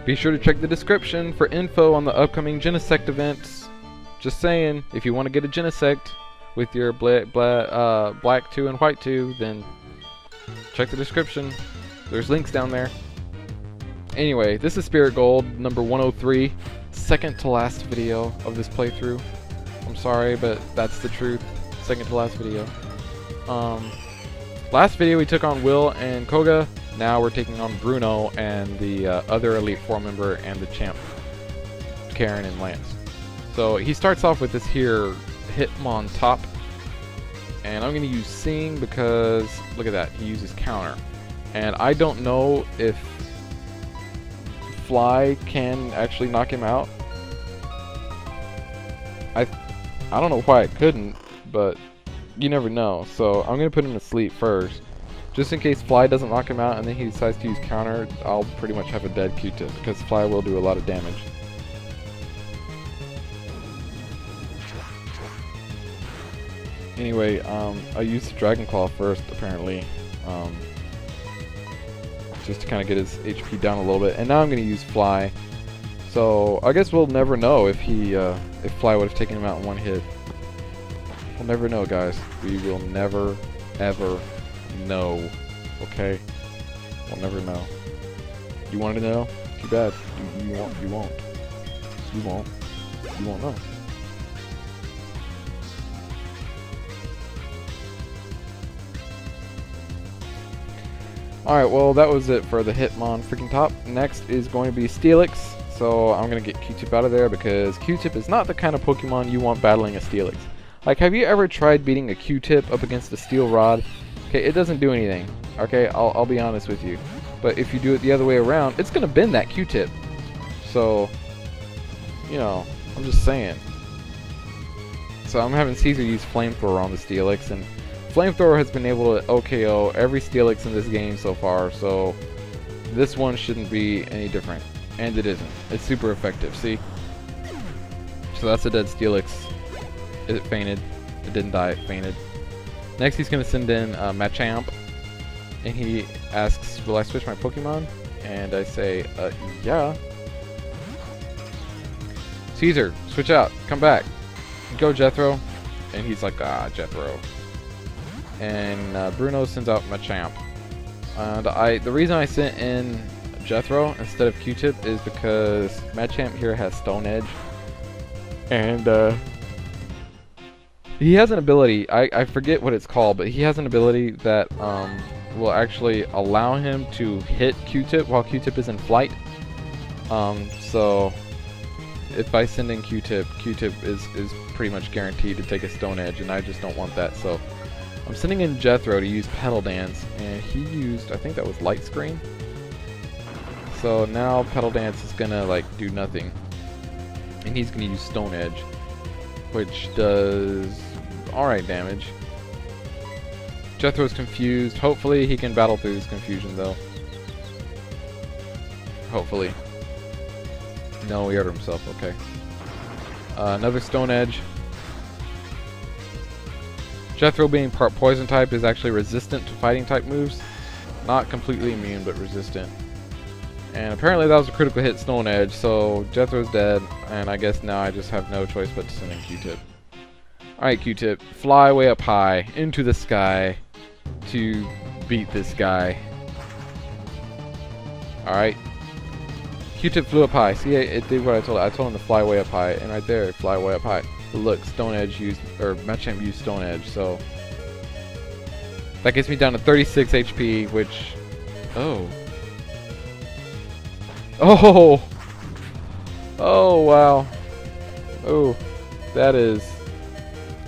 Be sure to check the description for info on the upcoming Genesect events. Just saying, if you want to get a Genesect with your black 2 and white 2, then check the description. There's links down there. Anyway, this is Spirit Gold number 103, second to last video of this playthrough. I'm sorry, but that's the truth. Second to last video. Last video we took on Will and Koga. Now we're taking on Bruno and the other Elite Four member and the champ, Karen and Lance. So he starts off with this here Hitmon top, and I'm going to use Sing because look at that, he uses counter, and I don't know if Fly can actually knock him out. I don't know why it couldn't, but you never know. So I'm gonna put him to sleep first, just in case Fly doesn't knock him out and then he decides to use counter. I'll pretty much have a dead Q-tip because Fly will do a lot of damage. Anyway, I used Dragon Claw first apparently, just to kind of get his HP down a little bit, and now I'm gonna use Fly. So I guess we'll never know if if Fly would have taken him out in one hit. We'll never know, guys. We will never, ever know. Okay? We'll never know. You wanted to know? Too bad. You won't. You won't. You won't. You won't know. Alright, well that was it for the Hitmon freaking top. Next is going to be Steelix. So I'm going to get Q-tip out of there because Q-tip is not the kind of Pokemon you want battling a Steelix. Like, have you ever tried beating a Q-tip up against a Steel Rod? Okay, it doesn't do anything. Okay, I'll be honest with you. But if you do it the other way around, it's going to bend that Q-tip. So, you know, I'm just saying. So I'm having Caesar use Flamethrower on the Steelix, and Flamethrower has been able to OKO every Steelix in this game so far, so this one shouldn't be any different. And it isn't. It's super effective, see? So that's a dead Steelix. It fainted. It didn't die, it fainted. Next he's going to send in Machamp, and he asks, will I switch my Pokemon? And I say, yeah. Caesar, switch out, come back. Go Jethro. And he's like, Jethro. And Bruno sends out Machamp. And the reason I sent in Jethro instead of Q-tip is because Machamp here has Stone Edge. And he has an ability, I forget what it's called, but he has an ability that will actually allow him to hit Q-tip while Q-tip is in flight. So if I send in Q-tip, Q-tip is pretty much guaranteed to take a Stone Edge, and I just don't want that. So I'm sending in Jethro to use Petal Dance, and he used, I think that was Light Screen. So now Petal Dance is gonna like do nothing, and he's gonna use Stone Edge, which does alright damage. Jethro's confused. Hopefully he can battle through this confusion though. Hopefully. No, he hurt himself. Okay. Another Stone Edge. Jethro being part poison type is actually resistant to fighting type moves. Not completely immune, but resistant. And apparently that was a critical hit Stone Edge, so Jethro's dead, and I guess now I just have no choice but to send in Q-tip. Alright, Q-tip, fly way up high into the sky to beat this guy. Alright. Q-tip flew up high. See, it did what I told it. I told him to fly way up high, and right there, fly way up high. But look, Stone Edge used, or Machamp used Stone Edge, so that gets me down to 36 HP, which, oh, wow. Oh, that is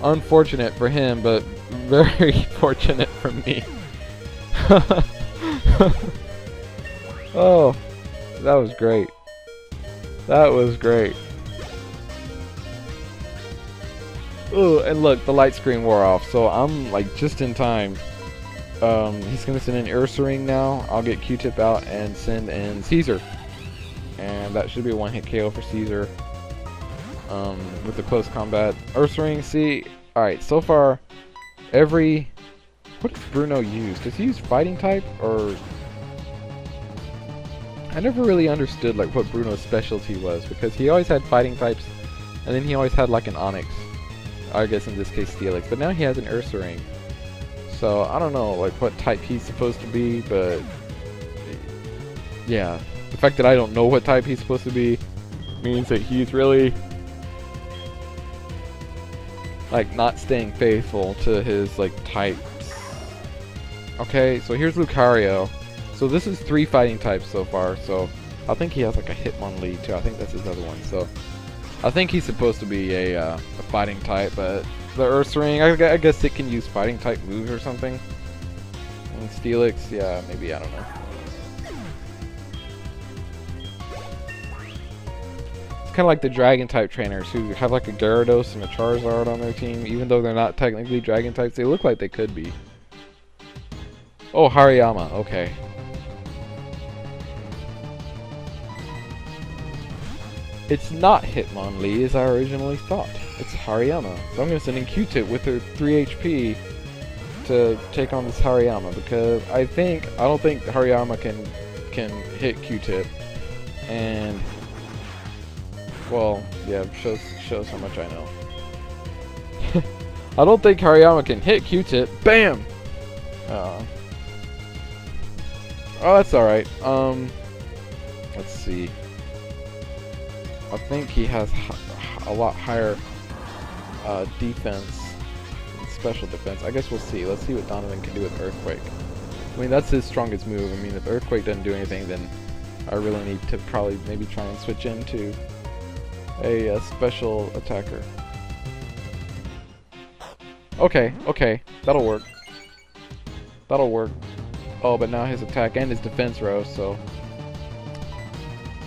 unfortunate for him, but very fortunate for me. Oh, that was great. That was great. Oh, and look, the light screen wore off, so I'm like just in time. He's gonna send in Ursaring now. I'll get Q-tip out and send in Caesar. And that should be a one-hit KO for Caesar. With the close combat. Ursaring, see, alright, so far, what does Bruno use? Does he use fighting type, or I never really understood like what Bruno's specialty was, because he always had fighting types, and then he always had like an Onyx. I guess in this case Steelix, but now he has an Ursaring. So I don't know like what type he's supposed to be, but yeah, the fact that I don't know what type he's supposed to be means that he's really like not staying faithful to his like types. Okay, so here's Lucario. So this is 3 fighting types so far, so I think he has like a Hitmonlee too. I think that's his other one. So I think he's supposed to be a fighting type, but the Ursaring, I guess it can use fighting type moves or something. And Steelix, yeah, maybe, I don't know. It's kind of like the Dragon type trainers who have like a Gyarados and a Charizard on their team, even though they're not technically Dragon types. They look like they could be. Oh, Hariyama, okay. It's not Hitmonlee as I originally thought. It's Hariyama. So I'm going to send in Q-Tip with her 3 HP to take on this Hariyama, because I don't think Hariyama can hit Q-Tip. And well, yeah, shows how much I know. I don't think Hariyama can hit Q-Tip. Bam! Oh, that's alright. Let's see. I think he has a lot higher defense and special defense. I guess we'll see. Let's see what Donovan can do with Earthquake. I mean, that's his strongest move. I mean, if Earthquake doesn't do anything, then I really need to probably maybe try and switch into a special attacker. Okay, that'll work. That'll work. Oh, but now his attack and his defense rose, so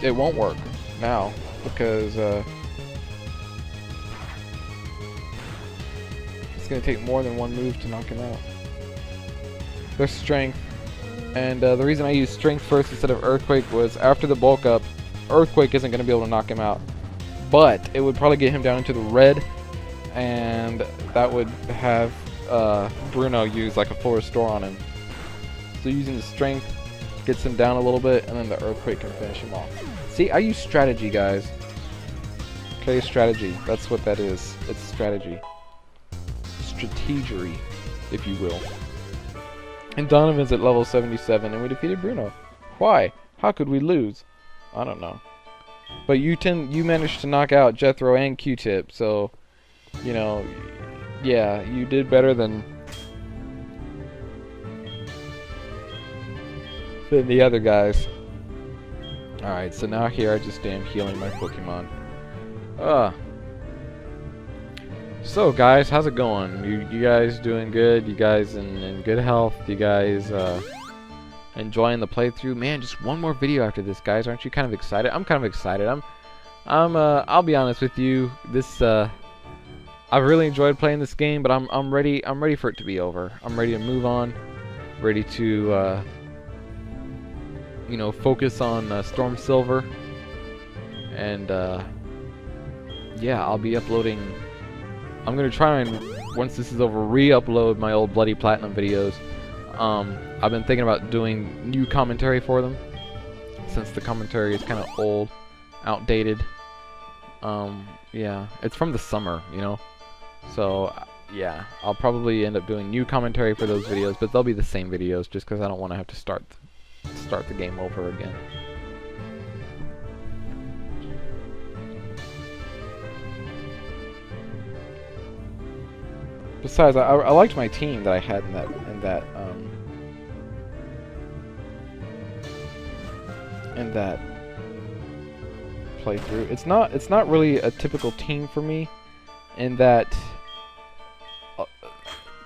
it won't work now, because it's going to take more than one move to knock him out. There's Strength, and the reason I used Strength first instead of Earthquake was after the bulk up, Earthquake isn't going to be able to knock him out, but it would probably get him down into the red, and that would have Bruno use like a full restore on him. So using the Strength gets him down a little bit, and then the Earthquake can finish him off. See, I use strategy, guys. Okay, strategy. That's what that is. It's strategy. Strategery, if you will. And Donovan's at level 77, and we defeated Bruno. Why? How could we lose? I don't know. But you managed to knock out Jethro and Q-Tip, so, you know, yeah, you did better than the other guys. Alright, so now here I just am healing my Pokemon. So guys, how's it going? You guys doing good? You guys in good health? You guys enjoying the playthrough? Man, just one more video after this, guys. Aren't you kind of excited? I'm kind of excited. I'll be honest with you. This I've really enjoyed playing this game, but I'm ready for it to be over. I'm ready to move on. Ready to you know, focus on Storm Silver, and yeah, I'll be uploading. I'm gonna try and, once this is over, re-upload my old Bloody Platinum videos. I've been thinking about doing new commentary for them, since the commentary is kind of old, outdated. Yeah, it's from the summer, you know. So yeah, I'll probably end up doing new commentary for those videos, but they'll be the same videos, just because I don't want to have to start the game over again. Besides, I liked my team that I had in that playthrough. It's not really a typical team for me, in that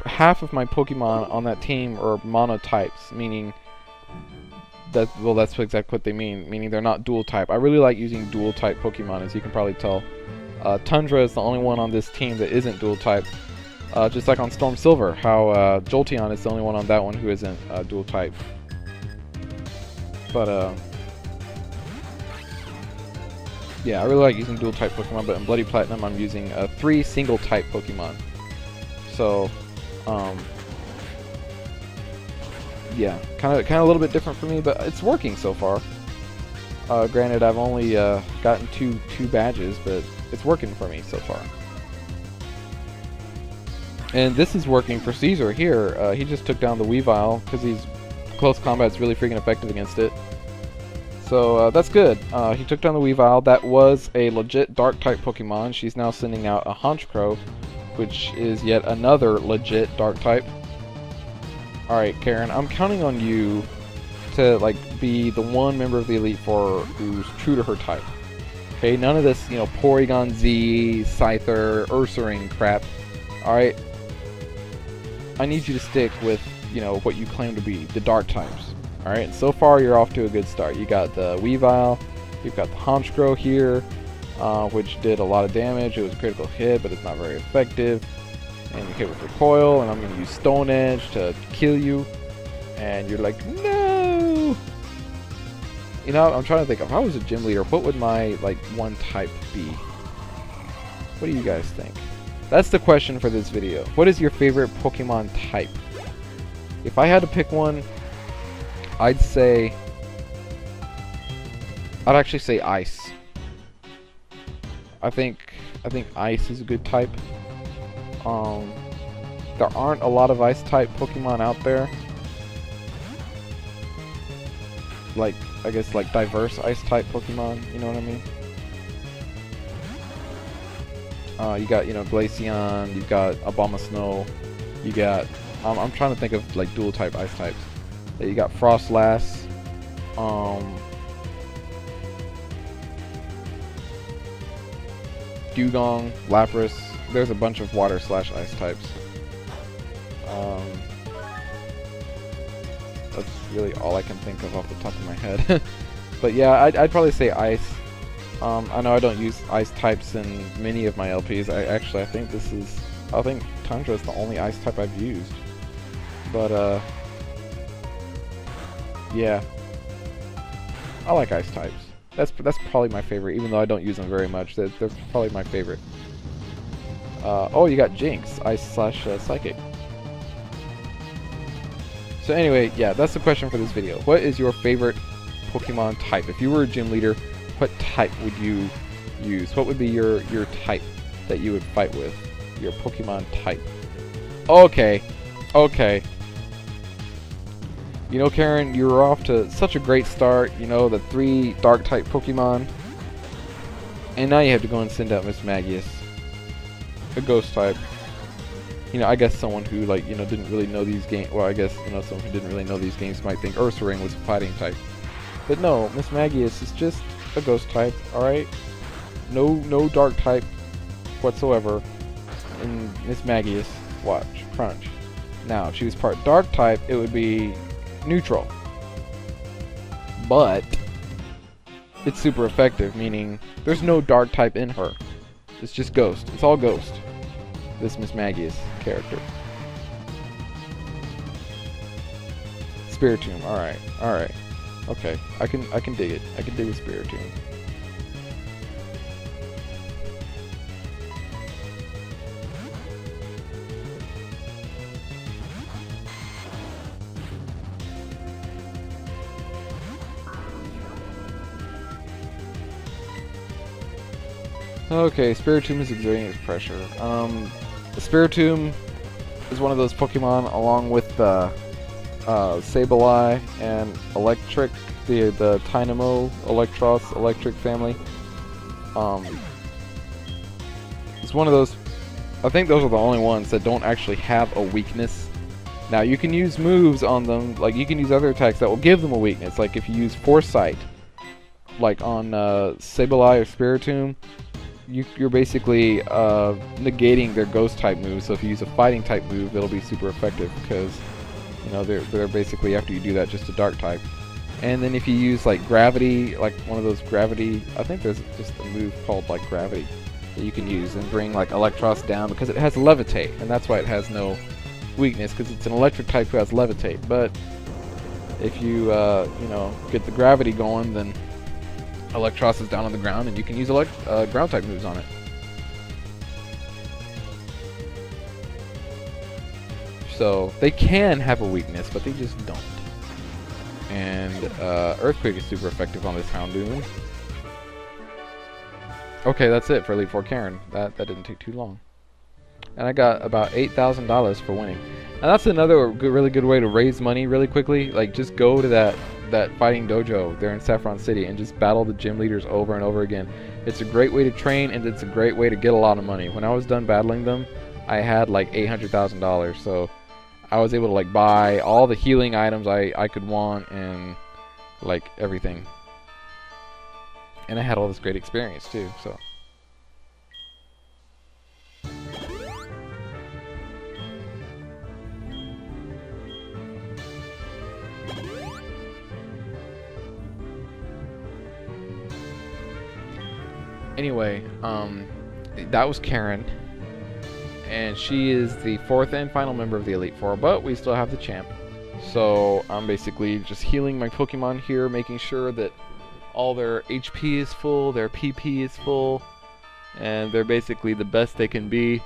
half of my Pokemon on that team are monotypes, meaning that, well, that's exactly what they mean, meaning they're not dual type. I really like using dual type Pokemon, as you can probably tell. Tundra is the only one on this team that isn't dual type. Just like on Storm Silver, how Jolteon is the only one on that one who isn't dual type. But yeah, I really like using dual type Pokemon, but in Bloody Platinum I'm using 3 single type Pokemon. So yeah, kind of a little bit different for me, but it's working so far. Granted, I've only gotten two badges, but it's working for me so far. And this is working for Caesar here. He just took down the Weavile because he's close combat's really freaking effective against it. So that's good. He took down the Weavile. That was a legit dark type Pokemon. She's now sending out a Honchkrow, which is yet another legit dark type. Alright, Karen, I'm counting on you to like be the one member of the Elite Four who's true to her type. Okay, none of this, you know, Porygon Z, Scyther, Ursaring crap. Alright? I need you to stick with, you know, what you claim to be, the dark types. Alright, and so far you're off to a good start. You got the Weavile, you've got the Honchkrow here, which did a lot of damage. It was a critical hit, but it's not very effective. And you hit with Recoil, and I'm going to use Stone Edge to kill you. And you're like, no! You know, I'm trying to think, if I was a gym leader, what would my, like, one type be? What do you guys think? That's the question for this video. What is your favorite Pokemon type? If I had to pick one, I'd actually say Ice. I think Ice is a good type. There aren't a lot of Ice type Pokemon out there. Like, I guess, like diverse Ice type Pokemon, you know what I mean? You got, you know, Glaceon, you've got Abomasnow, you got, I'm trying to think of, like, dual type Ice types. You got Frostlass, Dugong, Lapras. There's a bunch of water / ice types. That's really all I can think of off the top of my head. But yeah, I'd probably say Ice. I know I don't use Ice types in many of my LPs. I think Tundra is the only Ice type I've used. But yeah, I like Ice types. That's probably my favorite, even though I don't use them very much. They're probably my favorite. Oh, you got Jinx, Ice / Psychic. So anyway, yeah, that's the question for this video. What is your favorite Pokemon type? If you were a gym leader, what type would you use? What would be your type that you would fight with? Your Pokemon type. Okay. You know, Karen, you were off to such a great start. You know, the 3 dark type Pokemon. And now you have to go and send out Miss Magius, a ghost type. You know, I guess someone who, like, you know, didn't really know these games. Well, I guess, you know, someone who didn't really know these games might think Ursaring was a fighting type. But no, Miss Magius is just a ghost type, alright? No dark type whatsoever in Miss Magius. Watch. Crunch. Now, if she was part dark type, it would be neutral. But it's super effective, meaning there's no dark type in her. It's just ghost. It's all ghost. This Miss Magius character. Spiritomb. Alright. Okay. I can dig it. I can dig a Spiritomb. Okay, Spiritomb is exerting its pressure. The Spiritomb is one of those Pokemon, along with Sableye and Electric, the Tynamo, Electros, Electric family. It's one of those. I think those are the only ones that don't actually have a weakness. Now you can use moves on them, like you can use other attacks that will give them a weakness. Like if you use Foresight, like on Sableye or Spiritomb, you're basically negating their ghost type moves. So if you use a fighting type move, it'll be super effective because, you know, they're basically, after you do that, just a dark type. And then if you use like gravity, like one of those gravity, I think there's just a move called like gravity that you can use and bring like Electros down, because it has levitate, and that's why it has no weakness, because it's an electric type who has levitate. But if you you know, get the gravity going, then Electros is down on the ground, and you can use ground type moves on it. So they can have a weakness, but they just don't. And Earthquake is super effective on this Houndoom. Okay, that's it for Elite Four Karen. That didn't take too long. And I got about $8,000 for winning. And that's another really good way to raise money really quickly. Like, just go to that fighting dojo there in Saffron City and just battle the gym leaders over and over again. It's a great way to train, and it's a great way to get a lot of money. When I was done battling them, I had like $800,000. So I was able to like buy all the healing items I could want and like everything. And I had all this great experience too, so. Anyway, that was Karen. And she is the 4th and final member of the Elite Four, but we still have the champ. So I'm basically just healing my Pokemon here, making sure that all their HP is full, their PP is full, and they're basically the best they can be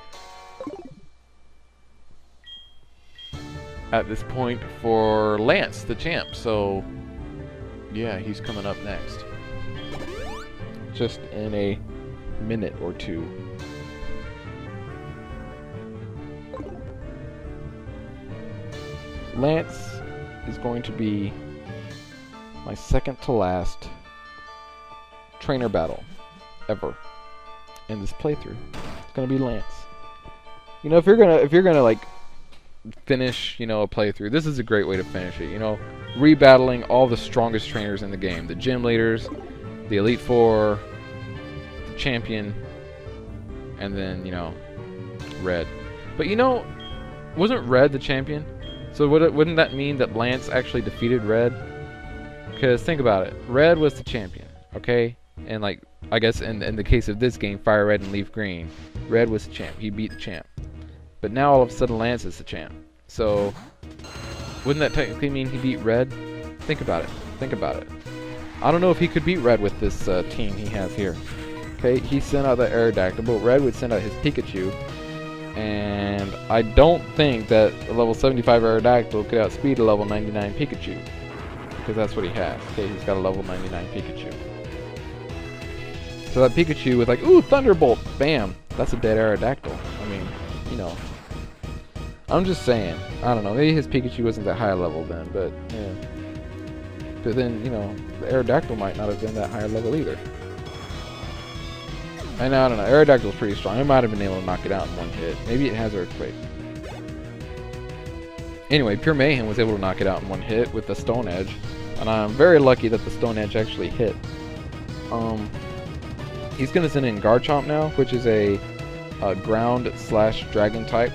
at this point for Lance, the champ. So yeah, he's coming up next. Just in a minute or two. Lance is going to be my second to last trainer battle ever in this playthrough. It's gonna be Lance. You know, if you're gonna like finish, you know, a playthrough, this is a great way to finish it. You know, rebattling all the strongest trainers in the game, the gym leaders, the Elite Four, the champion, and then, you know, Red. But you know, wasn't Red the champion? So wouldn't that mean that Lance actually defeated Red? Because think about it, Red was the champion, okay? And like, I guess in the case of this game, Fire Red and Leaf Green, Red was the champ. He beat the champ. But now all of a sudden Lance is the champ. So wouldn't that technically mean he beat Red? Think about it. Think about it. I don't know if he could beat Red with this team he has here. Okay, he sent out the Aerodactyl, but Red would send out his Pikachu. And I don't think that a level 75 Aerodactyl could outspeed a level 99 Pikachu. Because that's what he has. Okay, he's got a level 99 Pikachu. So that Pikachu with like, ooh, Thunderbolt, bam, that's a dead Aerodactyl. I mean, you know, I'm just saying. I don't know, maybe his Pikachu wasn't that high level then, but yeah. But then, you know, the Aerodactyl might not have been that higher level either. And I don't know, Aerodactyl's pretty strong. It might have been able to knock it out in one hit. Maybe it has Earthquake. Anyway, Pure Mayhem was able to knock it out in one hit with the Stone Edge. And I'm very lucky that the Stone Edge actually hit. He's going to send in Garchomp now, which is a ground/dragon type.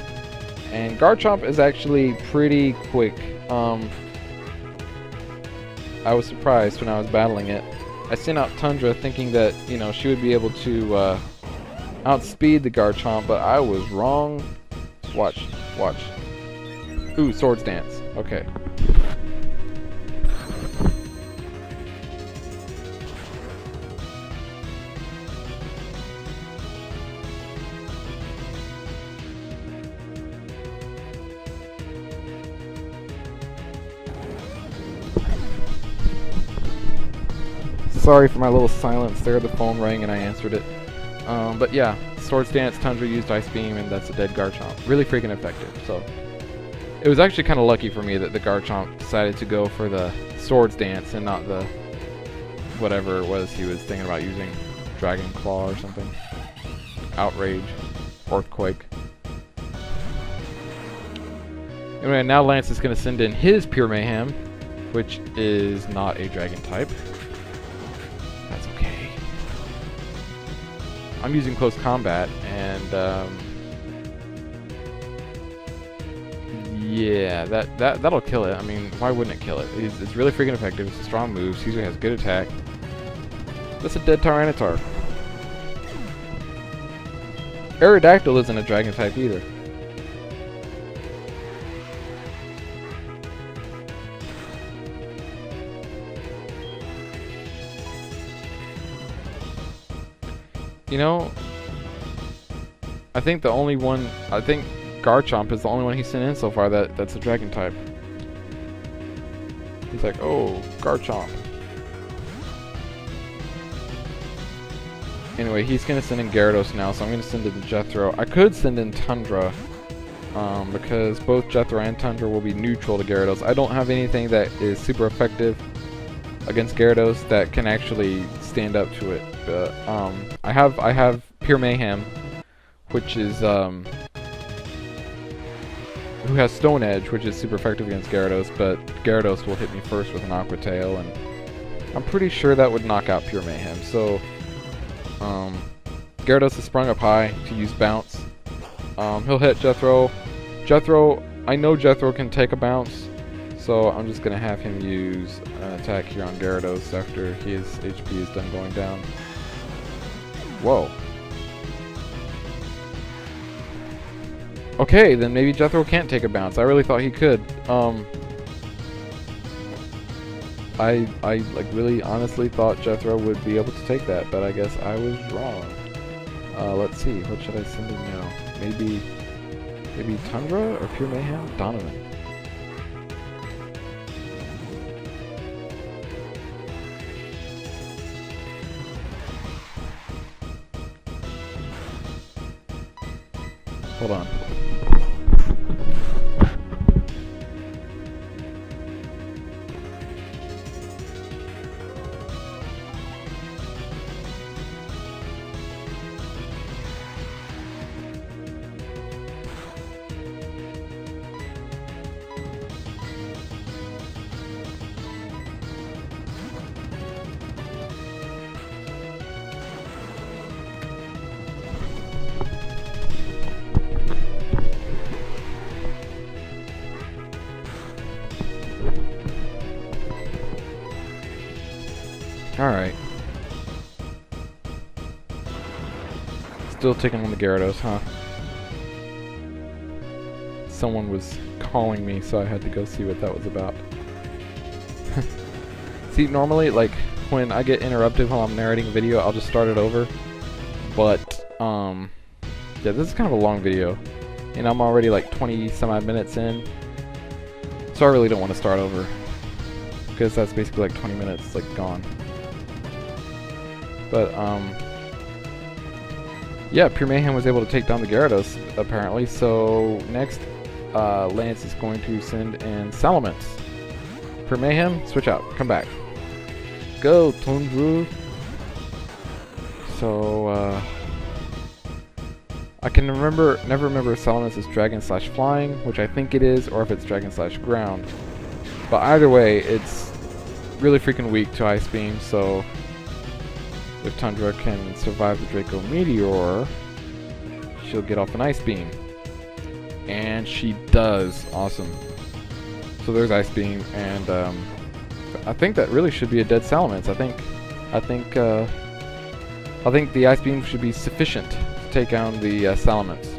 And Garchomp is actually pretty quick. I was surprised when I was battling it. I sent out Tundra thinking that, you know, she would be able to outspeed the Garchomp, but I was wrong. Watch, watch. Ooh, Swords Dance. Okay. Sorry for my little silence there. The phone rang and I answered it. But yeah, Swords Dance, Tundra used Ice Beam, and that's a dead Garchomp. Really freaking effective. So it was actually kind of lucky for me that the Garchomp decided to go for the Swords Dance and not the whatever it was he was thinking about using, Dragon Claw or something. Outrage, Earthquake. Anyway, now Lance is going to send in his Pure Mayhem, which is not a Dragon type. That's okay. I'm using Close Combat, and yeah, that'll kill it. I mean, why wouldn't it kill it? It's really freaking effective. It's a strong move. Caesar has good attack. That's a dead Tyranitar. Aerodactyl isn't a Dragon type either. You know, I think Garchomp is the only one he's sent in so far that's a Dragon type. He's like, oh, Garchomp. Anyway, he's gonna send in Gyarados now, so I'm gonna send in Jethro. I could send in Tundra, because both Jethro and Tundra will be neutral to Gyarados. I don't have anything that is super effective against Gyarados that can actually stand up to it. But I have Pure Mayhem, which is who has Stone Edge, which is super effective against Gyarados, but Gyarados will hit me first with an Aqua Tail, and I'm pretty sure that would knock out Pure Mayhem. So Gyarados has sprung up high to use Bounce. He'll hit Jethro. I know Jethro can take a bounce, so I'm just gonna have him use an attack here on Gyarados after his HP is done going down. Whoa. Okay, then maybe Jethro can't take a bounce. I really thought he could. I like really honestly thought Jethro would be able to take that, but I guess I was wrong. Let's see, what should I send him now? Maybe Tundra or Pure Mayhem? Donovan. Hold on. Alright. Still taking on the Gyarados, huh? Someone was calling me, so I had to go see what that was about. See, normally, like, when I get interrupted while I'm narrating a video, I'll just start it over. But, yeah, this is kind of a long video. And I'm already, like, 20-some-odd minutes in. So I really don't want to start over. Because that's basically, like, 20 minutes, like, gone. But, yeah, Pure Mayhem was able to take down the Gyarados, apparently. So, next, Lance is going to send in Salamence. Pure Mayhem, switch out, come back. Go, Tundra. So, I can never remember if Salamence is Dragon/Flying, which I think it is, or if it's Dragon/Ground. But either way, it's really freaking weak to Ice Beam, so if Tundra can survive the Draco Meteor, she'll get off an Ice Beam. And she does. Awesome. So there's Ice Beam, and I think that really should be a dead Salamence. I think the Ice Beam should be sufficient to take down the Salamence.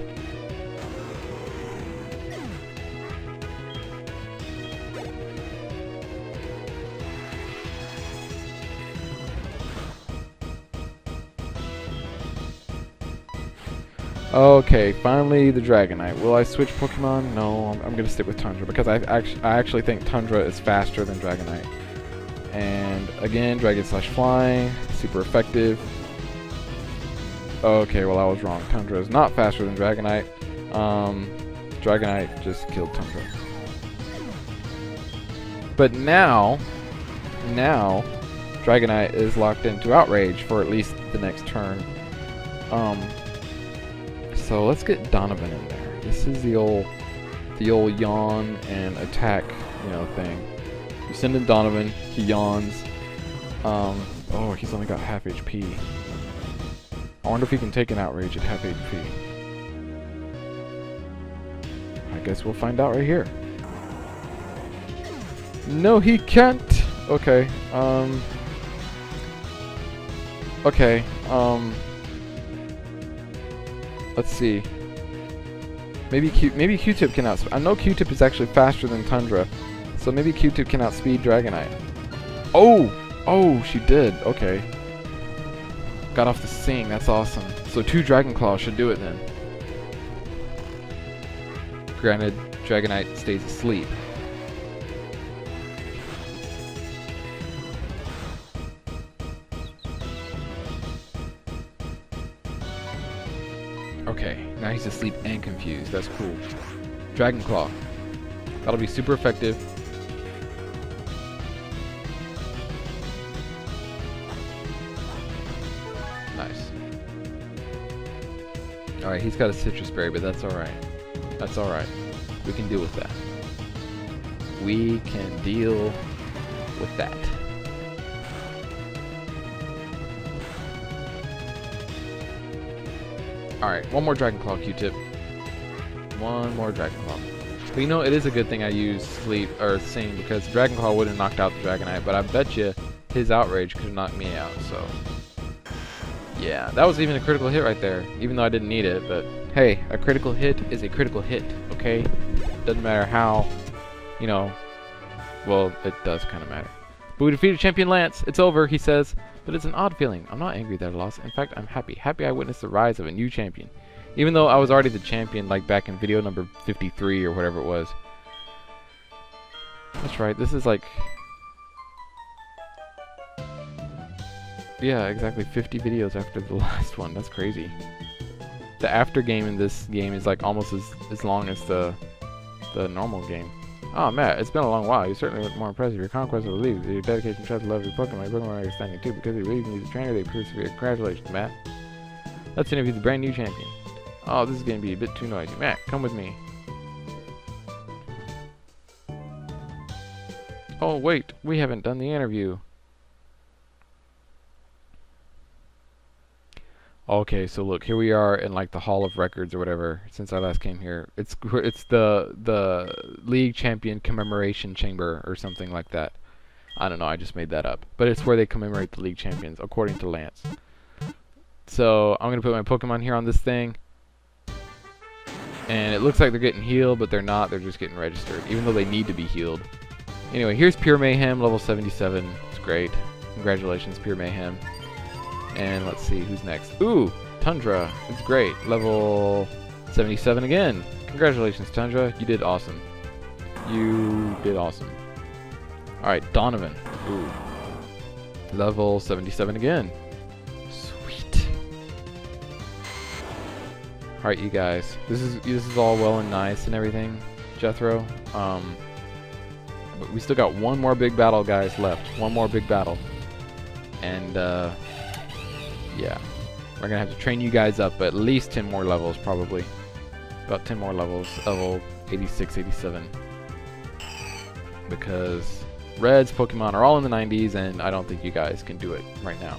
Okay, finally the Dragonite. Will I switch Pokemon? No, I'm gonna stick with Tundra because I actually think Tundra is faster than Dragonite. And again, Dragon/Flying, super effective. Okay, well I was wrong. Tundra is not faster than Dragonite. Dragonite just killed Tundra. But now Dragonite is locked into Outrage for at least the next turn. So let's get Donovan in there. This is the old yawn and attack, thing. You send in Donovan, he yawns. Oh, he's only got half HP. I wonder if he can take an Outrage at half HP. I guess we'll find out right here. No, he can't. Okay. Okay. Let's see. Maybe Q-Tip can outspeed. I know Q-Tip is actually faster than Tundra, so maybe Q-Tip can outspeed Dragonite. Oh, she did. Okay. Got off the Sing. That's awesome. So 2 Dragon Claws should do it then. Granted, Dragonite stays asleep. Okay, now he's asleep and confused. That's cool. Dragon Claw. That'll be super effective. Nice. Alright, he's got a Citrus Berry, but that's alright. That's alright. We can deal with that. We can deal with that. Alright, one more Dragon Claw, Q-Tip. One more Dragon Claw. But you know, it is a good thing I use Sleep, or Sing, because Dragon Claw would have knocked out the Dragonite, but I bet you his Outrage could have knocked me out, so... Yeah, that was even a critical hit right there, even though I didn't need it, but... Hey, a critical hit is a critical hit, okay? Doesn't matter how, you know... Well, it does kind of matter. But we defeated Champion Lance. It's over, he says. But it's an odd feeling. I'm not angry that I lost. In fact, I'm happy. Happy I witnessed the rise of a new champion. Even though I was already the champion, like back in video number 53 or whatever it was. That's right. This is like... Yeah, exactly 50 videos after the last one. That's crazy. The after game in this game is like almost as long as the normal game. Oh, Matt, it's been a long while. You certainly look more impressive. Your conquest of the league, your dedication, trust, love your Pokemon. Your Pokemon are standing too. Because they believe in you, the trainer, they persevere. Congratulations, Matt. Let's interview the brand new champion. Oh, this is going to be a bit too noisy. Matt, come with me. Oh, wait. We haven't done the interview. Okay, so look, here we are in like the Hall of Records or whatever. Since I last came here, it's the League Champion Commemoration Chamber or something like that. I don't know, I just made that up, but it's where they commemorate the League Champions according to Lance. So I'm gonna put my Pokemon here on this thing, and it looks like they're getting healed, but they're not. They're just getting registered, even though they need to be healed. Anyway, here's Pure Mayhem, level 77. It's great. Congratulations, Pure Mayhem. And let's see, who's next? Ooh, Tundra. It's great. Level 77 again. Congratulations, Tundra. You did awesome. You did awesome. Alright, Donovan. Ooh. Level 77 again. Sweet. Alright, you guys. This is all well and nice and everything, Jethro. But we still got one more big battle, guys, left. One more big battle. And, yeah, we're gonna have to train you guys up at least 10 more levels, probably. About 10 more levels, level 86, 87. Because Red's Pokemon are all in the 90s, and I don't think you guys can do it right now.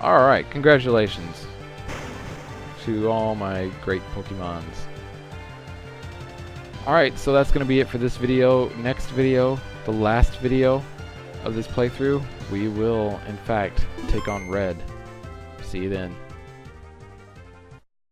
Alright, congratulations to all my great Pokemons. Alright, so that's gonna be it for this video. Next video, the last video of this playthrough, we will, in fact, take on Red. See you then.